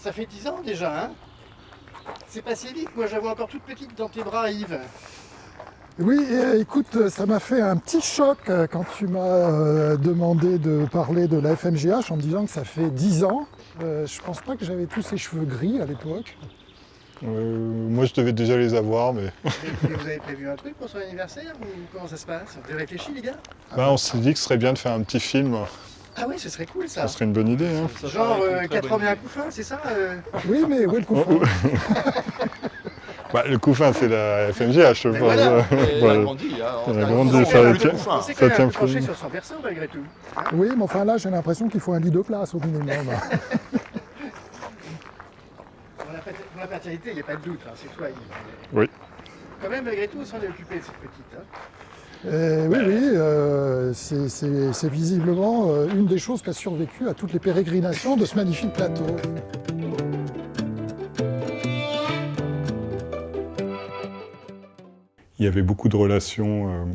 Ça fait 10 ans déjà, hein? C'est passé vite, moi j'avais encore toute petite dans tes bras, Yves. Oui, écoute, ça m'a fait un petit choc quand tu m'as demandé de parler de la FMGH en me disant que ça fait 10 ans. Je pense pas que j'avais tous ces cheveux gris à l'époque. Moi, je devais déjà les avoir, mais Et vous avez prévu un truc pour son anniversaire ou comment ça se passe? Vous avez réfléchi, les gars? on s'est dit que ce serait bien de faire un petit film. Ah oui, ce serait cool ça. Ça serait une bonne idée. Hein. Genre 80 un couffin, c'est ça? Oui, mais où est le couffin? Le couffin, c'est la FMGH, je Mais pense. voilà. Elle a grandi, hein. Elle a On grandi, s'en ça fait va plus être- de couffin. On s'est quand Ça même un tient peu penché plus. sur son perso malgré tout. Oui, mais enfin là, j'ai l'impression qu'il faut un lit de place au minimum. Pour la paternité, il n'y a pas de doute, hein, c'est toi, Yves. Oui. Quand même, malgré tout, on s'en est occupé de cette petite. Hein. Oui, c'est visiblement une des choses qui a survécu à toutes les pérégrinations de ce magnifique plateau. Il y avait beaucoup de relations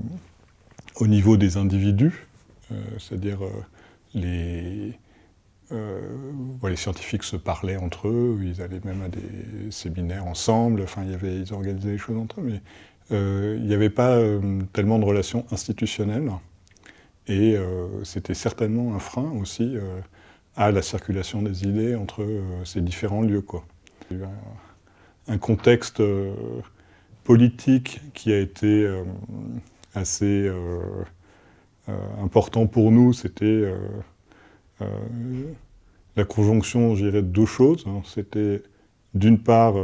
au niveau des individus, c'est-à-dire les scientifiques se parlaient entre eux, ils allaient même à des séminaires ensemble, enfin, ils organisaient des choses entre eux, mais il n'y avait pas tellement de relations institutionnelles, et c'était certainement un frein aussi à la circulation des idées entre ces différents lieux, quoi. Il y a eu un contexte politique qui a été assez important pour nous, c'était la conjonction, je dirais, de deux choses. Hein. C'était d'une part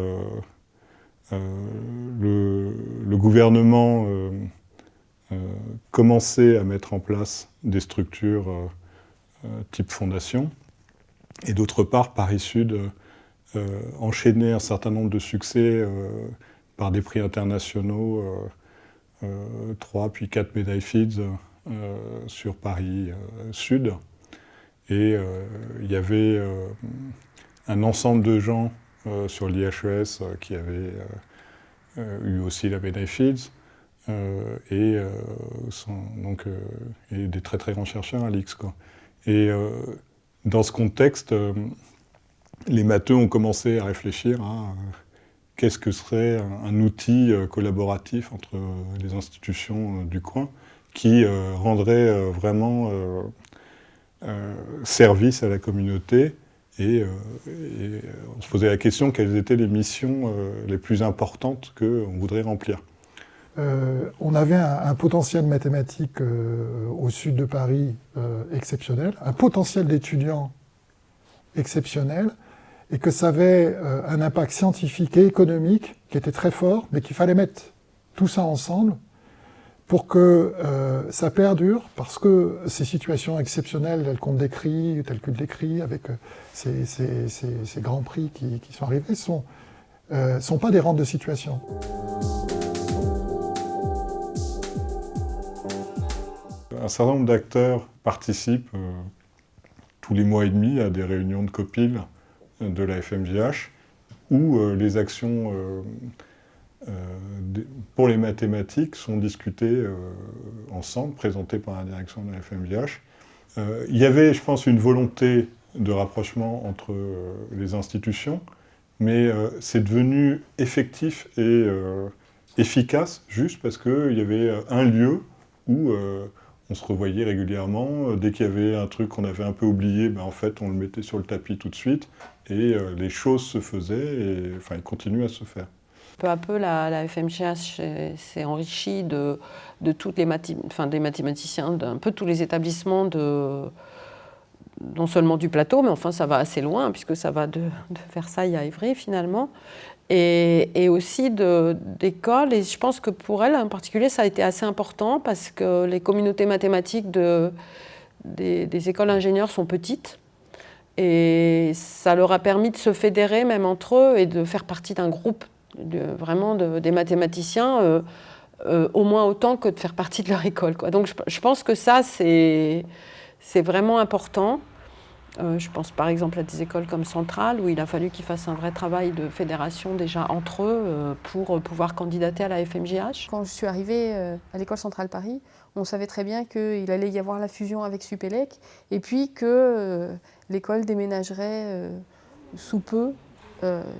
le gouvernement commençait à mettre en place des structures type fondation, et d'autre part, Paris Sud enchaînait un certain nombre de succès par des prix internationaux, 3 puis 4 médailles Fields sur Paris Sud. Et il y avait un ensemble de gens sur l'IHES qui avaient eu aussi la médaille Fields, et des très très grands chercheurs à l'IX, quoi. Et dans ce contexte, les matheux ont commencé à réfléchir à qu'est-ce que serait un outil collaboratif entre les institutions du coin qui rendrait vraiment service à la communauté, et on se posait la question quelles étaient les missions les plus importantes qu'on voudrait remplir. On avait un potentiel mathématique au sud de Paris exceptionnel, un potentiel d'étudiants exceptionnel, et que ça avait un impact scientifique et économique qui était très fort, mais qu'il fallait mettre tout ça ensemble pour que ça perdure, parce que ces situations exceptionnelles telles qu'on décrit, telles que décrit avec ces grands prix qui sont arrivés, sont pas des rentes de situation. Un certain nombre d'acteurs participent tous les mois et demi à des réunions de COPIL de la FMGH, où les actions pour les mathématiques sont discutées ensemble, présentées par la direction de la FMGH. Il y avait, je pense, une volonté de rapprochement entre les institutions, mais c'est devenu effectif et efficace juste parce qu'il y avait un lieu où on se revoyait régulièrement. Dès qu'il y avait un truc qu'on avait un peu oublié, en fait, on le mettait sur le tapis tout de suite, et les choses se faisaient, et enfin, elles continuent à se faire. Peu à peu, la FMGH s'est enrichie de toutes les des mathématiciens, d'un peu tous les établissements, non seulement du plateau, mais enfin ça va assez loin, puisque ça va de Versailles à Évry finalement, et aussi d'écoles. Et je pense que pour elle en particulier, ça a été assez important, parce que les communautés mathématiques des écoles d'ingénieurs sont petites. Et ça leur a permis de se fédérer même entre eux et de faire partie d'un groupe des mathématiciens, au moins autant que de faire partie de leur école, quoi. Donc je pense que ça, c'est vraiment important. Je pense par exemple à des écoles comme Centrale, où il a fallu qu'ils fassent un vrai travail de fédération déjà entre eux pour pouvoir candidater à la FMGH. Quand je suis arrivée à l'école Centrale Paris, on savait très bien qu'il allait y avoir la fusion avec Supélec, et puis que l'école déménagerait sous peu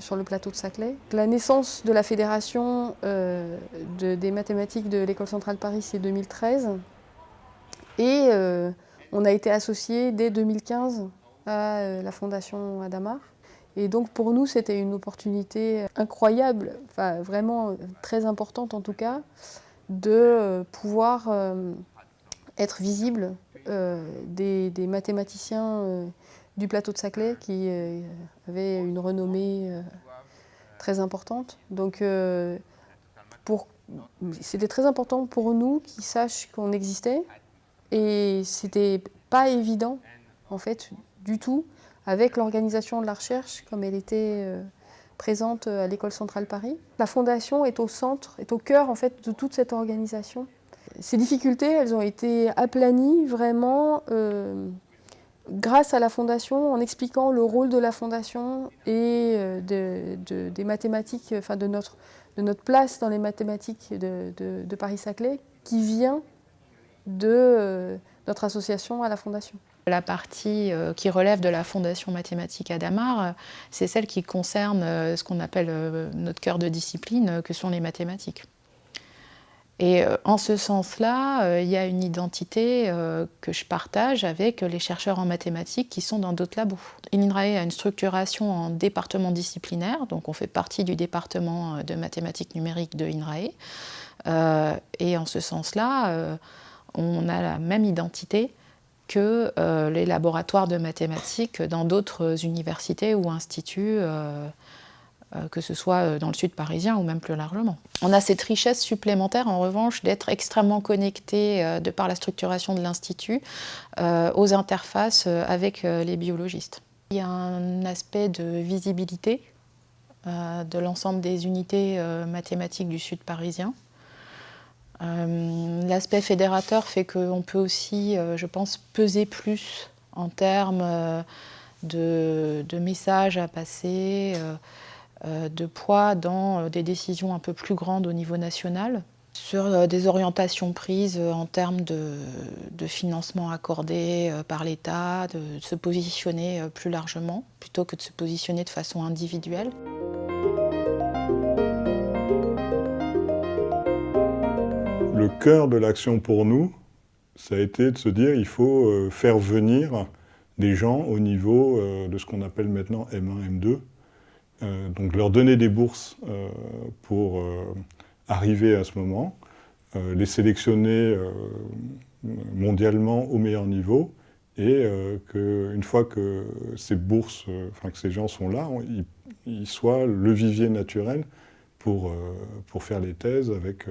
sur le plateau de Saclay. La naissance de la fédération des mathématiques de l'École centrale Paris, c'est 2013. Et on a été associé dès 2015 à la Fondation Hadamard. Et donc pour nous, c'était une opportunité incroyable, enfin vraiment très importante en tout cas, de pouvoir être visible des mathématiciens du plateau de Saclay qui avaient une renommée très importante. Donc c'était très important pour nous qu'ils sachent qu'on existait. Et c'était pas évident, en fait, du tout, avec l'organisation de la recherche, comme elle était présente à l'École centrale Paris. La Fondation est au centre, est au cœur, en fait, de toute cette organisation. Ces difficultés, elles ont été aplanies vraiment grâce à la Fondation, en expliquant le rôle de la Fondation et des mathématiques, enfin de notre place dans les mathématiques de Paris-Saclay, qui vient de notre association à la Fondation. La partie qui relève de la Fondation mathématique Hadamard, c'est celle qui concerne ce qu'on appelle notre cœur de discipline, que sont les mathématiques. Et en ce sens-là, il y a une identité que je partage avec les chercheurs en mathématiques qui sont dans d'autres labos. L'INRAE a une structuration en département disciplinaire, donc on fait partie du département de mathématiques numériques de l'INRAE. Et en ce sens-là, on a la même identité que les laboratoires de mathématiques dans d'autres universités ou instituts, que ce soit dans le sud parisien ou même plus largement. On a cette richesse supplémentaire, en revanche, d'être extrêmement connecté, de par la structuration de l'institut, aux interfaces avec les biologistes. Il y a un aspect de visibilité de l'ensemble des unités mathématiques du sud parisien. L'aspect fédérateur fait qu'on peut aussi, je pense, peser plus en termes de messages à passer, de poids dans des décisions un peu plus grandes au niveau national, sur des orientations prises en termes de financement accordé par l'État, de se positionner plus largement, plutôt que de se positionner de façon individuelle. Le cœur de l'action pour nous, ça a été de se dire qu'il faut faire venir des gens au niveau de ce qu'on appelle maintenant M1, M2. Donc leur donner des bourses pour arriver à ce moment, les sélectionner mondialement au meilleur niveau, et qu'une fois que ces bourses, que ces gens sont là, ils soient le vivier naturel pour faire les thèses avec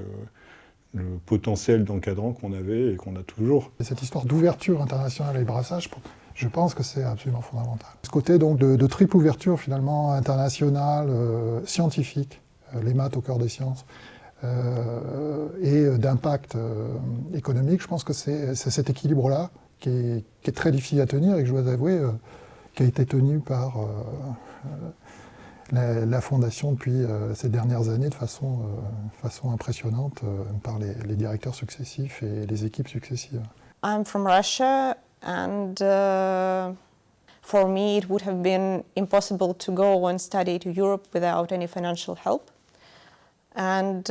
le potentiel d'encadrant qu'on avait et qu'on a toujours. Et cette histoire d'ouverture internationale et brassage, je pense que c'est absolument fondamental. Ce côté donc de triple ouverture finalement internationale, scientifique, les maths au cœur des sciences, et d'impact économique, je pense que c'est cet équilibre-là qui est très difficile à tenir et que je dois avouer qui a été tenu par la Fondation depuis ces dernières années de façon impressionnante par les directeurs successifs et les équipes successives. I'm from Russia, and for me it would have been impossible to go and study to Europe without any financial help. And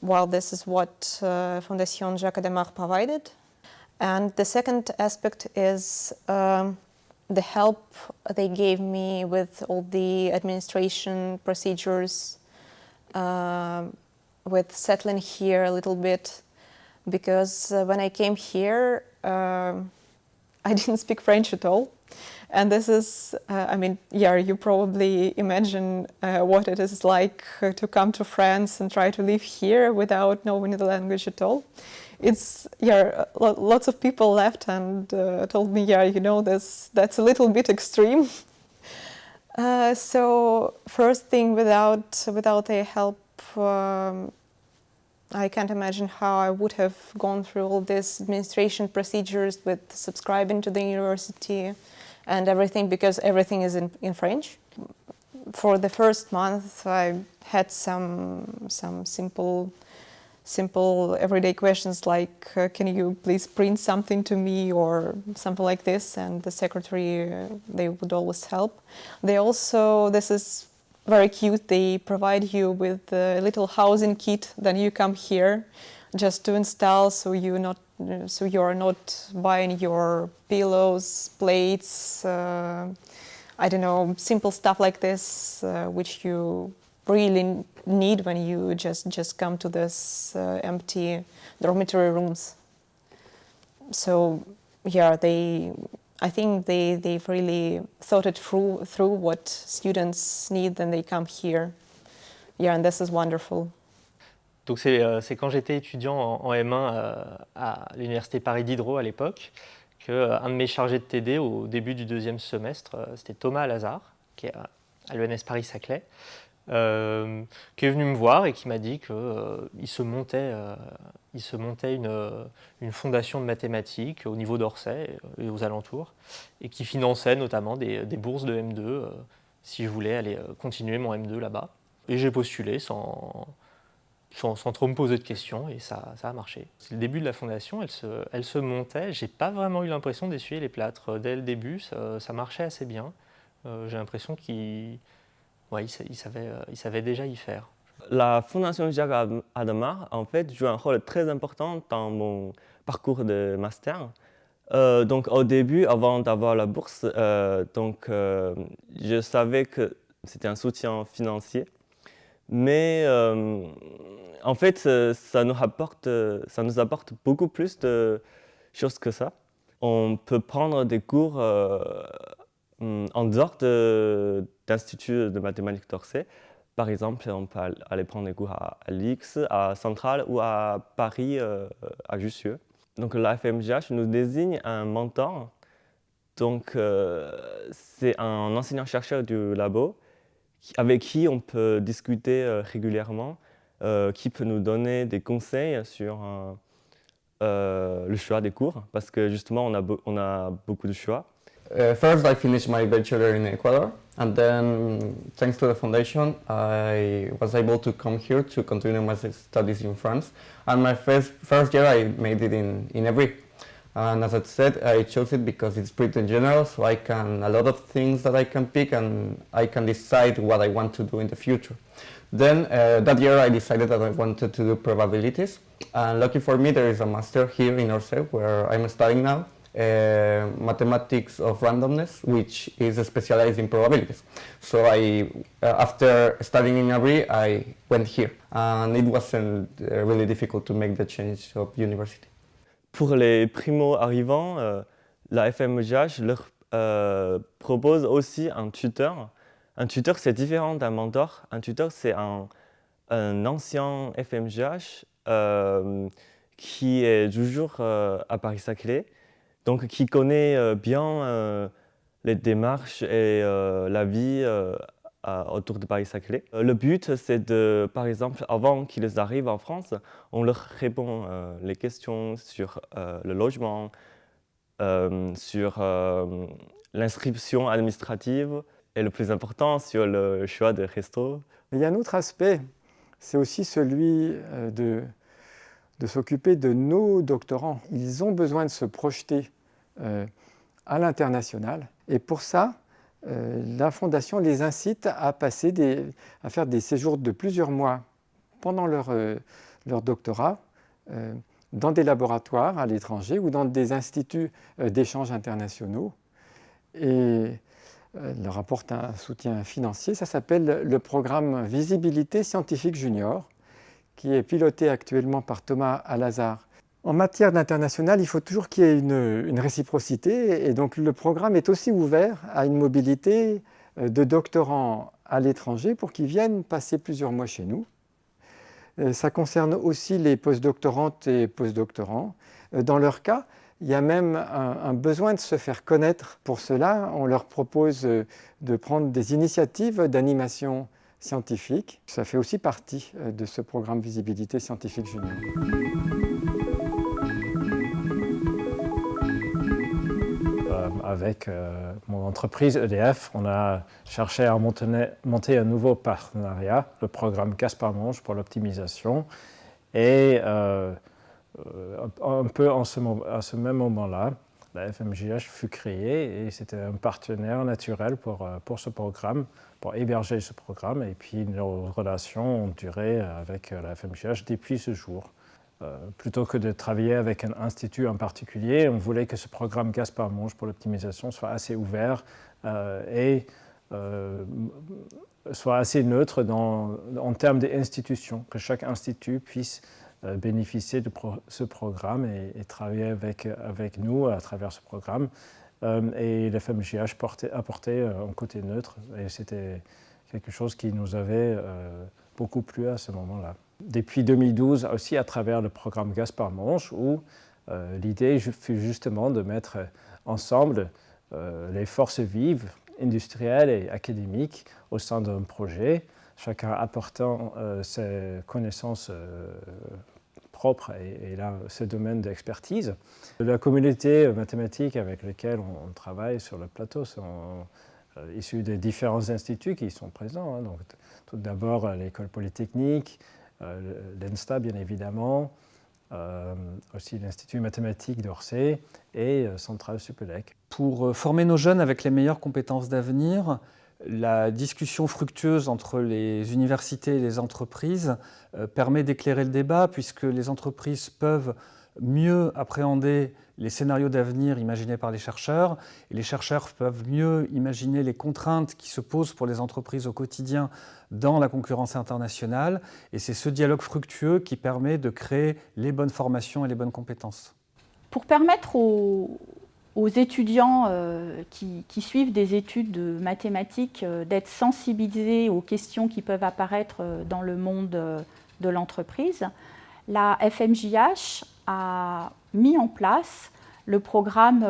well, this is what Fondation Jacques Hadamard provided. And the second aspect is the help they gave me with all the administration procedures, with settling here a little bit, because when I came here, I didn't speak French at all. And this is, I mean, yeah, you probably imagine what it is like to come to France and try to live here without knowing the language at all. It's, yeah, lots of people left and told me, yeah, you know, that's a little bit extreme. So first thing, without their help, I can't imagine how I would have gone through all these administration procedures with subscribing to the university and everything, because everything is in French. For the first month, I had some simple simple everyday questions like, can you please print something to me or something like this, and the secretary, they would always help. They also, this is very cute, they provide you with a little housing kit, then you come here just to install, so you are not buying your pillows, plates, I don't know, simple stuff like this, which you really need when you just come to this empty dormitory rooms. So yeah, I think they've really thought it through what students need when they come here. Yeah, and this is wonderful. Donc c'est quand j'étais étudiant en M1 à l'Université Paris Diderot à l'époque, qu'un de mes chargés de TD au début du deuxième semestre, c'était Thomas Lazare, qui est à l'ENS Paris-Saclay, qui est venu me voir et qui m'a dit qu'il se montait une fondation de mathématiques au niveau d'Orsay et aux alentours, et qui finançait notamment des bourses de M2 si je voulais aller continuer mon M2 là-bas. Et j'ai postulé sans trop me poser de questions, et ça a marché. C'est le début de la fondation, elle se montait. J'ai pas vraiment eu l'impression d'essuyer les plâtres. Dès le début, ça marchait assez bien. J'ai l'impression qu'il savait déjà y faire. La Fondation Jacques Hadamard, en fait, joue un rôle très important dans mon parcours de master. Donc au début, avant d'avoir la bourse, je savais que c'était un soutien financier. Mais en fait, ça nous apporte beaucoup plus de choses que ça. On peut prendre des cours en dehors d'instituts de mathématiques d'Orsay. Par exemple, on peut aller prendre des cours à l'IX, à Centrale ou à Paris, à Jussieu. Donc la FMJH nous désigne un mentor. Donc c'est un enseignant-chercheur du labo avec qui on peut discuter régulièrement, qui peut nous donner des conseils sur le choix des cours, parce que justement on a beaucoup de choix. First, I finished my bachelor in Ecuador, and then, thanks to the foundation, I was able to come here to continue my studies in France. And my first year, I made it in Evry. And as I said, I chose it because it's pretty general, so a lot of things that I can pick, and I can decide what I want to do in the future. Then that year, I decided that I wanted to do probabilities. And lucky for me, there is a master here in Orsay, where I'm studying now. Mathematics of randomness, which is specialized in probabilities. So after studying in Evry, I went here, and it wasn't really difficult to make the change of university. Pour les primo-arrivants, la FMJH leur propose aussi un tuteur. Un tuteur, c'est différent d'un mentor. Un tuteur, c'est un ancien FMJH qui est toujours à Paris-Saclay, donc qui connaît bien les démarches et la vie autour de Paris-Saclay. Le but, c'est de, par exemple, avant qu'ils arrivent en France, on leur répond les questions sur le logement, sur l'inscription administrative et le plus important, sur le choix de resto. Il y a un autre aspect, c'est aussi celui de s'occuper de nos doctorants. Ils ont besoin de se projeter à l'international, et pour ça, la Fondation les incite à faire des séjours de plusieurs mois pendant leur doctorat dans des laboratoires à l'étranger ou dans des instituts d'échanges internationaux, et leur apporte un soutien financier. Ça s'appelle le programme Visibilité Scientifique Junior, qui est piloté actuellement par Thomas Alazard. En matière d'international, il faut toujours qu'il y ait une réciprocité, et donc le programme est aussi ouvert à une mobilité de doctorants à l'étranger pour qu'ils viennent passer plusieurs mois chez nous. Ça concerne aussi les postdoctorantes et postdoctorants. Dans leur cas, il y a même un besoin de se faire connaître. Pour cela, on leur propose de prendre des initiatives d'animation scientifique. Ça fait aussi partie de ce programme Visibilité Scientifique Junior. Avec mon entreprise EDF, on a cherché à monter un nouveau partenariat, le programme Caspar-Monge pour l'optimisation. Et un peu à ce même moment-là, la FMJH fut créée et c'était un partenaire naturel pour ce programme, pour héberger ce programme. Et puis nos relations ont duré avec la FMJH depuis ce jour. Plutôt que de travailler avec un institut en particulier, on voulait que ce programme Gaspard-Monge pour l'optimisation soit assez ouvert et soit assez neutre en termes d'institutions, que chaque institut puisse bénéficier de ce programme et travailler avec nous à travers ce programme. Et la FMJH apportait un côté neutre et c'était quelque chose qui nous avait beaucoup plu à ce moment-là. Depuis 2012, aussi à travers le programme Gaspard-Monge, où l'idée fut justement de mettre ensemble les forces vives, industrielles et académiques au sein d'un projet, chacun apportant ses connaissances propres et là, ses domaines d'expertise. La communauté mathématique avec laquelle on travaille sur le plateau sont issus des différents instituts qui sont présents. Hein. Donc, tout d'abord, l'École polytechnique, l'ENSTA bien évidemment, aussi l'Institut mathématique d'Orsay et Centrale Supélec. Pour former nos jeunes avec les meilleures compétences d'avenir, la discussion fructueuse entre les universités et les entreprises permet d'éclairer le débat puisque les entreprises peuvent mieux appréhender les scénarios d'avenir imaginés par les chercheurs et les chercheurs peuvent mieux imaginer les contraintes qui se posent pour les entreprises au quotidien dans la concurrence internationale et c'est ce dialogue fructueux qui permet de créer les bonnes formations et les bonnes compétences. Pour permettre aux étudiants qui suivent des études de mathématiques d'être sensibilisés aux questions qui peuvent apparaître dans le monde de l'entreprise, la FMJH a mis en place le programme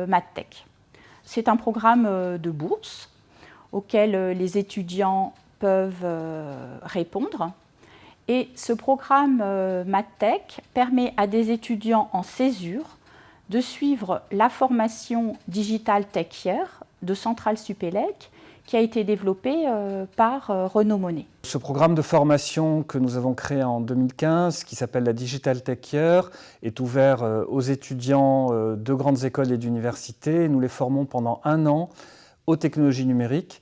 MathTech. C'est un programme de bourse auquel les étudiants peuvent répondre. Et ce programme MathTech permet à des étudiants en césure de suivre la formation Digital Tech Year de Centrale Supélec qui a été développée par Renaud Monet. Ce programme de formation que nous avons créé en 2015, qui s'appelle la Digital Tech Year, est ouvert aux étudiants de grandes écoles et d'universités. Nous les formons pendant 1 an aux technologies numériques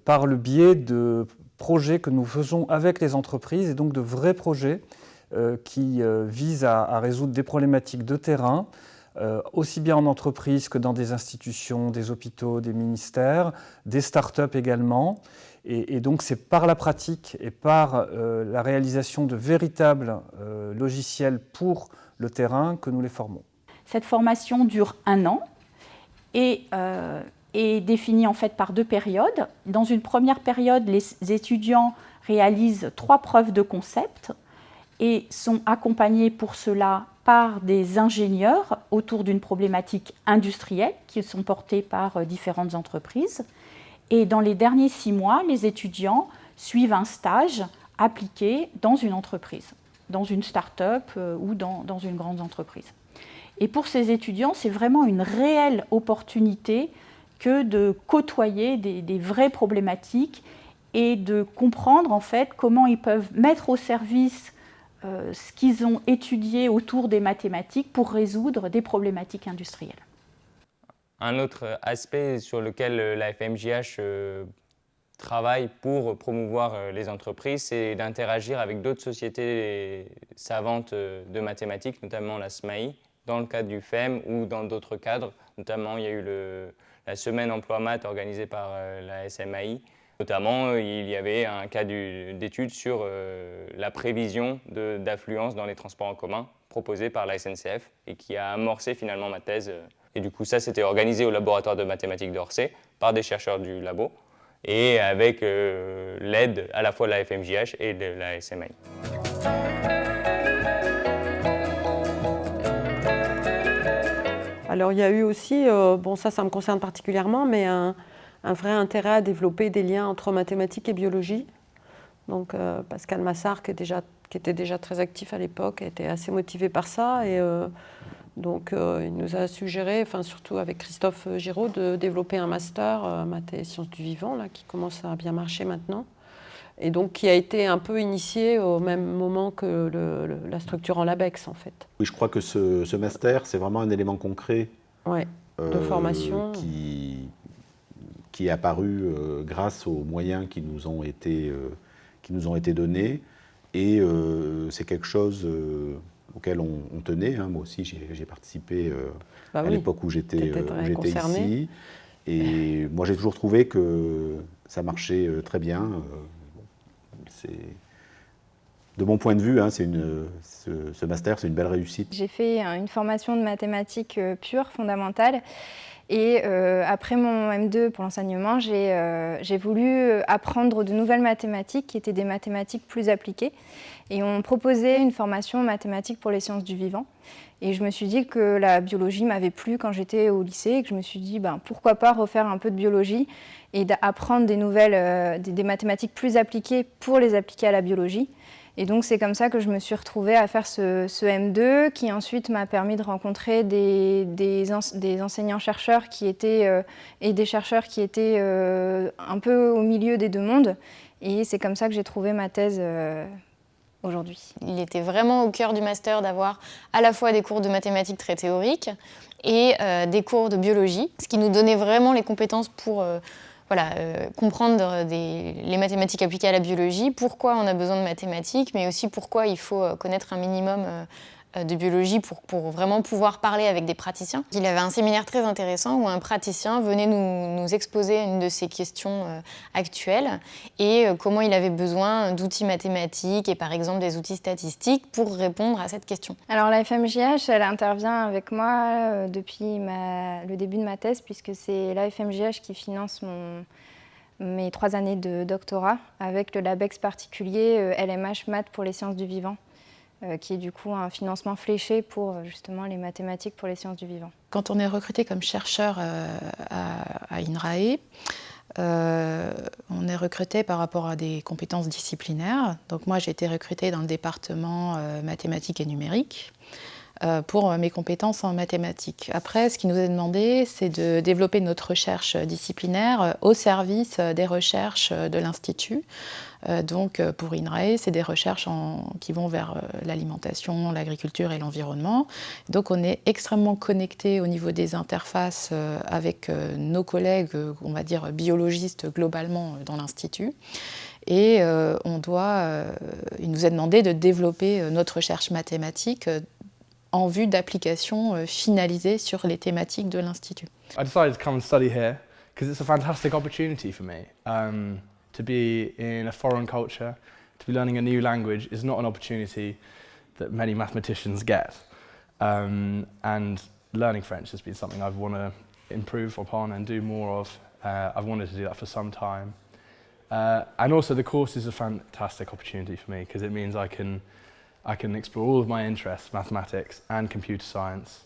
par le biais de projets que nous faisons avec les entreprises et donc de vrais projets qui visent à résoudre des problématiques de terrain, aussi bien en entreprise que dans des institutions, des hôpitaux, des ministères, des start-up également. Et donc c'est par la pratique et par la réalisation de véritables logiciels pour le terrain que nous les formons. Cette formation dure 1 an et est définie en fait par 2 périodes. Dans une première période, les étudiants réalisent 3 preuves de concept et sont accompagnés pour cela par des ingénieurs autour d'une problématique industrielle qui sont portées par différentes entreprises. Et dans les derniers 6 mois, les étudiants suivent un stage appliqué dans une entreprise, dans une start-up ou dans une grande entreprise. Et pour ces étudiants, c'est vraiment une réelle opportunité que de côtoyer des vraies problématiques et de comprendre en fait comment ils peuvent mettre au service ce qu'ils ont étudié autour des mathématiques pour résoudre des problématiques industrielles. Un autre aspect sur lequel la FMJH travaille pour promouvoir les entreprises, c'est d'interagir avec d'autres sociétés savantes de mathématiques, notamment la SMAI, dans le cadre du FEM ou dans d'autres cadres. Notamment, il y a eu la semaine emploi maths organisée par la SMAI. Notamment, il y avait un cas d'étude sur la prévision d'affluence dans les transports en commun proposée par la SNCF et qui a amorcé finalement ma thèse. Et du coup, ça, c'était organisé au laboratoire de mathématiques d'Orsay par des chercheurs du labo et avec l'aide à la fois de la FMJH et de la SMAI. Alors, il y a eu aussi, bon ça me concerne particulièrement, mais un vrai intérêt à développer des liens entre mathématiques et biologie. Donc Pascal Massard, qui était déjà très actif à l'époque, était assez motivé par ça. Et donc il nous a suggéré, enfin, surtout avec Christophe Giraud, de développer un master maths et sciences du vivant, là, qui commence à bien marcher maintenant. et donc qui a été un peu initié au même moment que la structure en LABEX en fait. Oui, je crois que ce master, c'est vraiment un élément concret de formation qui est apparu grâce aux moyens qui nous ont été donnés, et c'est quelque chose auquel on tenait. Hein. Moi aussi, j'ai participé à l'époque où j'étais ici. Et moi, j'ai toujours trouvé que ça marchait très bien. De mon point de vue, hein, ce master, c'est une belle réussite. J'ai fait une formation de mathématiques pure, fondamentale. Et après mon M2 pour l'enseignement, j'ai voulu apprendre de nouvelles mathématiques qui étaient des mathématiques plus appliquées. Et on proposait une formation mathématique pour les sciences du vivant. Et je me suis dit que la biologie m'avait plu quand j'étais au lycée et que je me suis dit pourquoi pas refaire un peu de biologie et d'apprendre des mathématiques plus appliquées pour les appliquer à la biologie. Et donc c'est comme ça que je me suis retrouvée à faire ce M2 qui ensuite m'a permis de rencontrer des enseignants-chercheurs et des chercheurs qui étaient un peu au milieu des deux mondes. Et c'est comme ça que j'ai trouvé ma thèse aujourd'hui. Il était vraiment au cœur du master d'avoir à la fois des cours de mathématiques très théoriques et des cours de biologie, ce qui nous donnait vraiment les compétences pour comprendre les mathématiques appliquées à la biologie, pourquoi on a besoin de mathématiques, mais aussi pourquoi il faut connaître un minimum de biologie pour vraiment pouvoir parler avec des praticiens. Il avait un séminaire très intéressant où un praticien venait nous exposer une de ses questions actuelles et comment il avait besoin d'outils mathématiques et par exemple des outils statistiques pour répondre à cette question. Alors la FMJH, elle intervient avec moi depuis le début de ma thèse puisque c'est la FMJH qui finance mes 3 années de doctorat avec le LABEX particulier LMH Maths pour les sciences du vivant. Qui est du coup un financement fléché pour justement les mathématiques pour les sciences du vivant. Quand on est recruté comme chercheur à INRAE, on est recruté par rapport à des compétences disciplinaires. Donc moi j'ai été recrutée dans le département mathématiques et numériques pour mes compétences en mathématiques. Après, ce qui nous est demandé, c'est de développer notre recherche disciplinaire au service des recherches de l'Institut. Donc pour INRAE, c'est des recherches qui vont vers l'alimentation, l'agriculture et l'environnement. Donc on est extrêmement connecté au niveau des interfaces avec nos collègues, on va dire biologistes globalement dans l'Institut. Et il nous est demandé de développer notre recherche mathématique en vue d'applications finalisées sur les thématiques de l'Institut. I decided to come and study here because it's a fantastic opportunity for me. To be in a foreign culture, to be learning a new language is not an opportunity that many mathematicians get. And learning French has been something I've want to improve upon and do more of. I've wanted to do that for some time. And also the course is a fantastic opportunity for me because it means I can explore all of my interests, mathematics and computer science,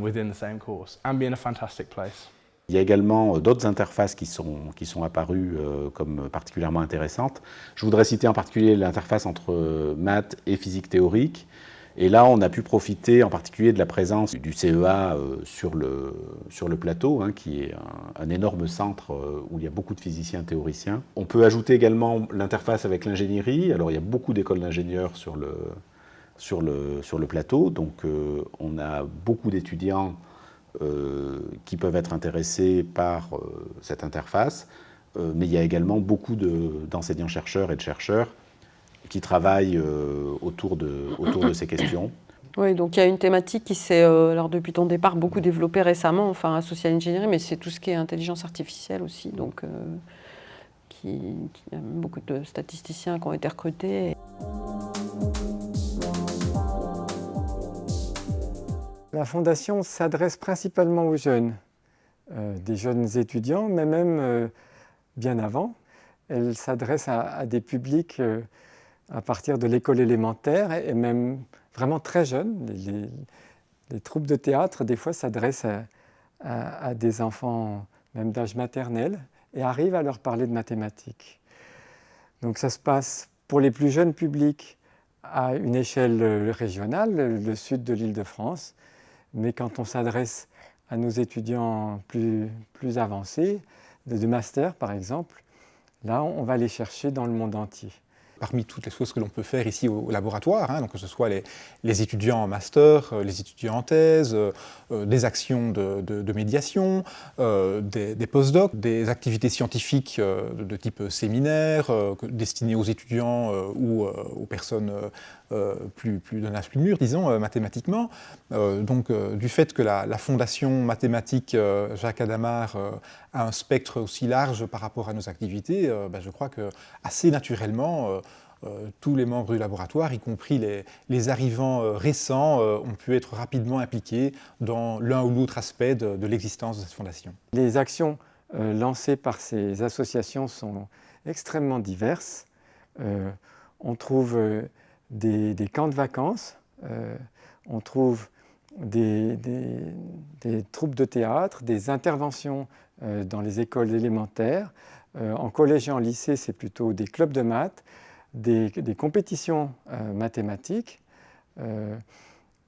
within the same course and be in a fantastic place. Il y a également d'autres interfaces qui sont apparues comme particulièrement intéressantes. Je voudrais citer en particulier l'interface entre maths et physique théorique. Et là, on a pu profiter en particulier de la présence du CEA sur le plateau, hein, qui est un énorme centre où il y a beaucoup de physiciens théoriciens. On peut ajouter également l'interface avec l'ingénierie. Alors, il y a beaucoup d'écoles d'ingénieurs sur le plateau. Donc, on a beaucoup d'étudiants qui peuvent être intéressés par cette interface, mais il y a également beaucoup d'enseignants-chercheurs et de chercheurs qui travaillent autour de ces questions. Oui, donc il y a une thématique qui s'est, alors depuis ton départ, beaucoup développée récemment, enfin associée à l'ingénierie, mais c'est tout ce qui est intelligence artificielle aussi, donc il y a beaucoup de statisticiens qui ont été recrutés. La Fondation s'adresse principalement aux jeunes, des jeunes étudiants, mais même bien avant. Elle s'adresse à des publics à partir de l'école élémentaire et même vraiment très jeunes. Les troupes de théâtre, des fois, s'adressent à des enfants même d'âge maternel et arrivent à leur parler de mathématiques. Donc ça se passe pour les plus jeunes publics à une échelle régionale, le sud de l'Île-de-France. Mais quand on s'adresse à nos étudiants plus avancés, de master par exemple, Là, on va les chercher dans le monde entier. Parmi toutes les choses que l'on peut faire ici au laboratoire, donc que ce soit les étudiants en master, les étudiants en thèse, des actions de médiation, des postdocs, des activités scientifiques de type séminaire, destinées aux étudiants ou aux personnes d'un âge plus mûr, disons, mathématiquement. Donc, du fait que la Fondation mathématique Jacques Hadamard a un spectre aussi large par rapport à nos activités, je crois que assez naturellement, tous les membres du laboratoire, y compris les arrivants récents, ont pu être rapidement impliqués dans l'un ou l'autre aspect de l'existence de cette fondation. Les actions lancées par ces associations sont extrêmement diverses. On trouve des camps de vacances, on trouve des troupes de théâtre, des interventions dans les écoles élémentaires. En collège et en lycée, c'est plutôt des clubs de maths, des compétitions mathématiques,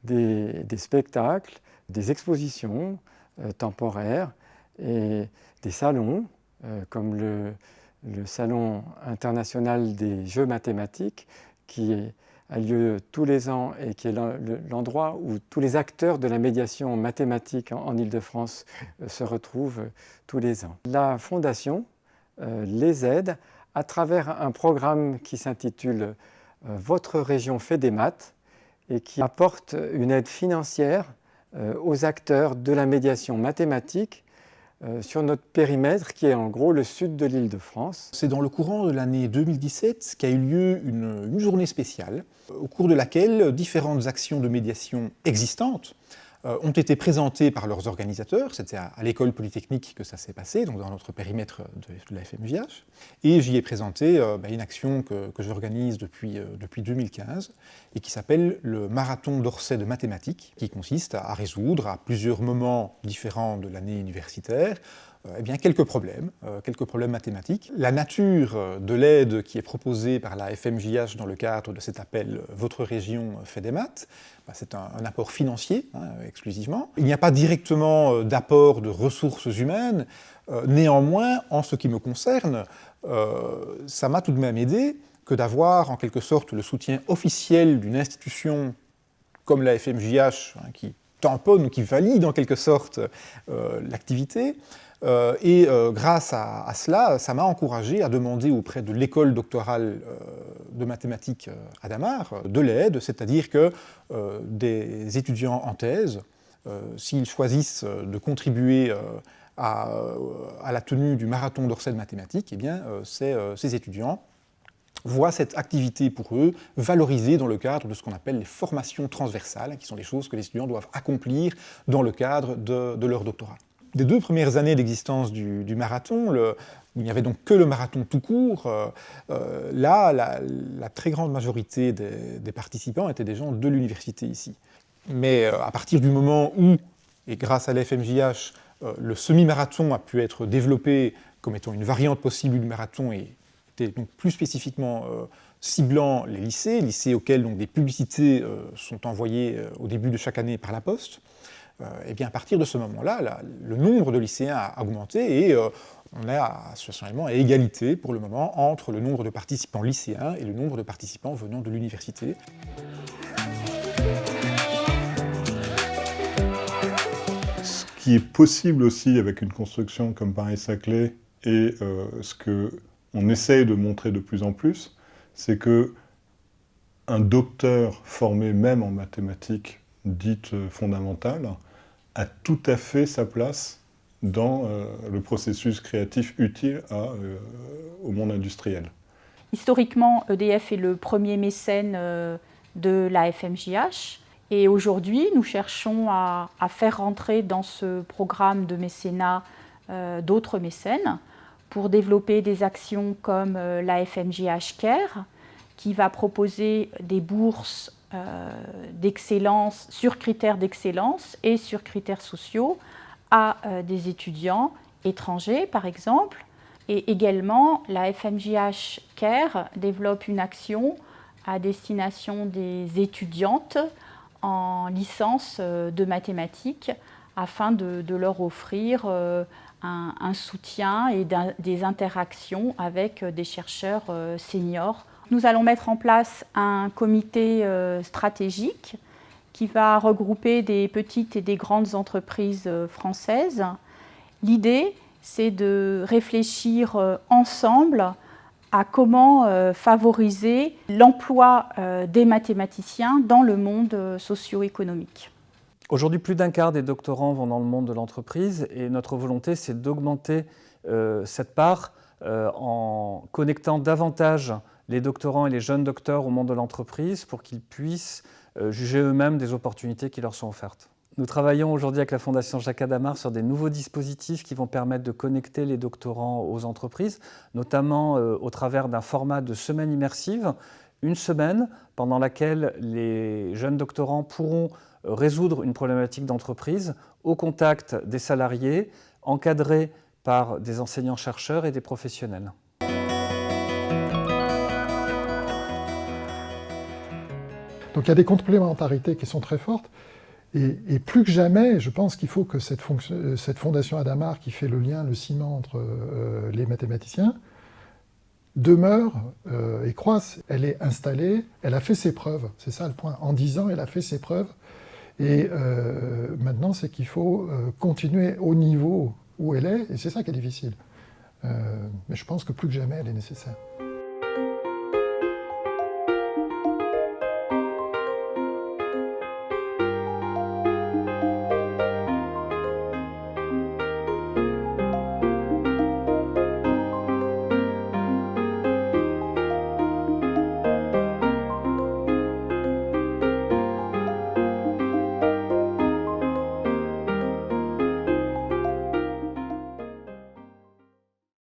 des spectacles, des expositions temporaires et des salons comme le Salon international des jeux mathématiques qui a lieu tous les ans et qui est l'endroit où tous les acteurs de la médiation mathématique en Île-de-France se retrouvent tous les ans. La Fondation les aide à travers un programme qui s'intitule « Votre région fait des maths » et qui apporte une aide financière aux acteurs de la médiation mathématique sur notre périmètre qui est en gros le sud de l'Île-de-France. C'est dans le courant de l'année 2017 qu'a eu lieu une journée spéciale au cours de laquelle différentes actions de médiation existantes ont été présentées par leurs organisateurs. C'était à l'école polytechnique que ça s'est passé, donc dans notre périmètre de la FMJH. Et j'y ai présenté une action que j'organise depuis 2015 et qui s'appelle le Marathon d'Orsay de mathématiques, qui consiste à résoudre à plusieurs moments différents de l'année universitaire quelques problèmes mathématiques. La nature de l'aide qui est proposée par la FMJH dans le cadre de cet appel « Votre région fait des maths », c'est un apport financier exclusivement. Il n'y a pas directement d'apport de ressources humaines. Néanmoins, en ce qui me concerne, ça m'a tout de même aidé que d'avoir en quelque sorte le soutien officiel d'une institution comme la FMJH qui tamponne ou qui valide en quelque sorte l'activité. Grâce à cela, ça m'a encouragé à demander auprès de l'école doctorale de mathématiques Hadamard de l'aide, c'est-à-dire que des étudiants en thèse, s'ils choisissent de contribuer à la tenue du marathon d'Orsay de mathématiques, ces étudiants voient cette activité pour eux valorisée dans le cadre de ce qu'on appelle les formations transversales, qui sont des choses que les étudiants doivent accomplir dans le cadre de leur doctorat. Des 2 premières années d'existence du marathon, il n'y avait donc que le marathon tout court. Là, la très grande majorité des participants étaient des gens de l'université ici. Mais à partir du moment où, et grâce à la FMJH, le semi-marathon a pu être développé comme étant une variante possible du marathon et était donc plus spécifiquement ciblant les lycées auxquels donc, des publicités sont envoyées au début de chaque année par la poste, à partir de ce moment-là, le nombre de lycéens a augmenté et on est à égalité pour le moment entre le nombre de participants lycéens et le nombre de participants venant de l'université. Ce qui est possible aussi avec une construction comme Paris-Saclay et ce qu'on essaye de montrer de plus en plus, c'est qu'un docteur formé même en mathématiques dites fondamentales a tout à fait sa place dans le processus créatif utile au monde industriel. Historiquement, EDF est le premier mécène de la FMJH et aujourd'hui, nous cherchons à faire rentrer dans ce programme de mécénat d'autres mécènes pour développer des actions comme la FMJH Care qui va proposer des bourses d'excellence, sur critères d'excellence et sur critères sociaux à des étudiants étrangers, par exemple. Et également, la FMJH Care développe une action à destination des étudiantes en licence de mathématiques afin de leur offrir un soutien et des interactions avec des chercheurs seniors. Nous allons mettre en place un comité stratégique qui va regrouper des petites et des grandes entreprises françaises. L'idée, c'est de réfléchir ensemble à comment favoriser l'emploi des mathématiciens dans le monde socio-économique. Aujourd'hui, plus d'un quart des doctorants vont dans le monde de l'entreprise et notre volonté, c'est d'augmenter cette part en connectant davantage les doctorants et les jeunes docteurs au monde de l'entreprise pour qu'ils puissent juger eux-mêmes des opportunités qui leur sont offertes. Nous travaillons aujourd'hui avec la Fondation Jacques Hadamard sur des nouveaux dispositifs qui vont permettre de connecter les doctorants aux entreprises, notamment au travers d'un format de semaine immersive, une semaine pendant laquelle les jeunes doctorants pourront résoudre une problématique d'entreprise au contact des salariés, encadrés par des enseignants-chercheurs et des professionnels. Donc il y a des complémentarités qui sont très fortes. Et plus que jamais, je pense qu'il faut que cette fondation Hadamard qui fait le lien, le ciment entre les mathématiciens, demeure et croisse. Elle est installée, elle a fait ses preuves, c'est ça le point. En 10 ans, elle a fait ses preuves. Et maintenant, c'est qu'il faut continuer au niveau où elle est, et c'est ça qui est difficile. Mais je pense que plus que jamais, elle est nécessaire.